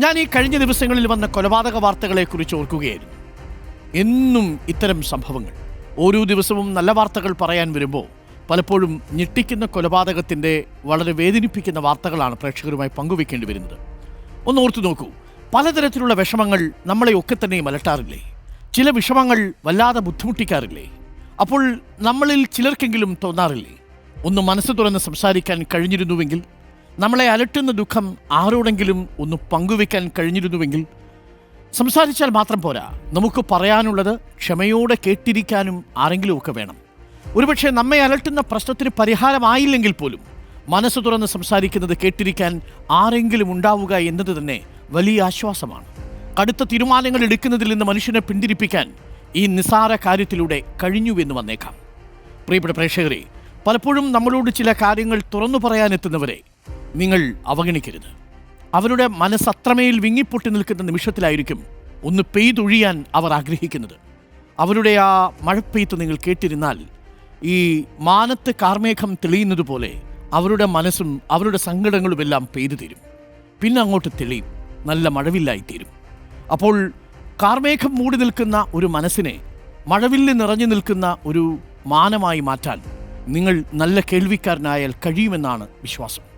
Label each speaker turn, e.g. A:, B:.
A: ഞാൻ ഈ കഴിഞ്ഞ ദിവസങ്ങളിൽ വന്ന കൊലപാതക വാർത്തകളെക്കുറിച്ച് ഓർക്കുകയായിരുന്നു. എന്നും ഇത്തരം സംഭവങ്ങൾ. ഓരോ ദിവസവും നല്ല വാർത്തകൾ പറയാൻ വരുമ്പോൾ പലപ്പോഴും ഞെട്ടിക്കുന്ന കൊലപാതകത്തിൻ്റെ വളരെ വേദനിപ്പിക്കുന്ന വാർത്തകളാണ് പ്രേക്ഷകരുമായി പങ്കുവെക്കേണ്ടി വരുന്നത്. ഒന്ന് ഓർത്തു നോക്കൂ, പലതരത്തിലുള്ള വിഷമങ്ങൾ നമ്മളെയൊക്കെ തന്നെ അലട്ടാറില്ലേ? ചില വിഷമങ്ങൾ വല്ലാതെ ബുദ്ധിമുട്ടിക്കാറില്ലേ? അപ്പോൾ നമ്മളിൽ ചിലർക്കെങ്കിലും തോന്നാറില്ലേ, ഒന്ന് മനസ്സ് തുറന്ന് സംസാരിക്കാൻ കഴിഞ്ഞിരുന്നുവെങ്കിൽ, നമ്മളെ അലട്ടുന്ന ദുഃഖം ആരോടെങ്കിലും ഒന്ന് പങ്കുവെക്കാൻ കഴിഞ്ഞിരുന്നുവെങ്കിൽ? സംസാരിച്ചാൽ മാത്രം പോരാ, നമുക്ക് പറയാനുള്ളത് ക്ഷമയോടെ കേട്ടിരിക്കാനും ആരെങ്കിലുമൊക്കെ വേണം. ഒരുപക്ഷെ നമ്മെ അലട്ടുന്ന പ്രശ്നത്തിന് പരിഹാരമായില്ലെങ്കിൽ പോലും മനസ്സ് തുറന്ന് സംസാരിക്കുന്നത് കേട്ടിരിക്കാൻ ആരെങ്കിലും ഉണ്ടാവുക എന്നത് തന്നെ വലിയ ആശ്വാസമാണ്. കടുത്ത തീരുമാനങ്ങൾ എടുക്കുന്നതിൽ നിന്ന് മനുഷ്യനെ പിന്തിരിപ്പിക്കാൻ ഈ നിസ്സാര കാര്യത്തിലൂടെ കഴിഞ്ഞുവെന്ന് വന്നേക്കാം. പ്രിയപ്പെട്ട പ്രേക്ഷകരെ, പലപ്പോഴും നമ്മളോട് ചില കാര്യങ്ങൾ തുറന്നു പറയാനെത്തുന്നവരെ നിങ്ങൾ അവഗണിക്കരുത്. അവരുടെ മനസ്സത്രമേൽ വിങ്ങിപ്പൊട്ടി നിൽക്കുന്ന നിമിഷത്തിലായിരിക്കും ഒന്ന് പെയ്തൊഴിയാൻ അവർ ആഗ്രഹിക്കുന്നത്. അവരുടെ ആ മഴപ്പെയ്ത്ത് നിങ്ങൾ കേട്ടിരുന്നാൽ ഈ മാനത്ത് കാർമേഘം തെളിയുന്നത് പോലെ അവരുടെ മനസ്സും അവരുടെ സങ്കടങ്ങളുമെല്ലാം പെയ്തു തീരും. പിന്നെ അങ്ങോട്ട് തെളിയും, നല്ല മഴവില്ലായിത്തീരും. അപ്പോൾ കാർമേഘം മൂടി നിൽക്കുന്ന ഒരു മനസ്സിനെ മഴവില്ല് നിറഞ്ഞു നിൽക്കുന്ന ഒരു മാനമായി മാറ്റാൻ നിങ്ങൾ നല്ല കേൾവിക്കാരനായാൽ കഴിയുമെന്നാണ് വിശ്വാസം.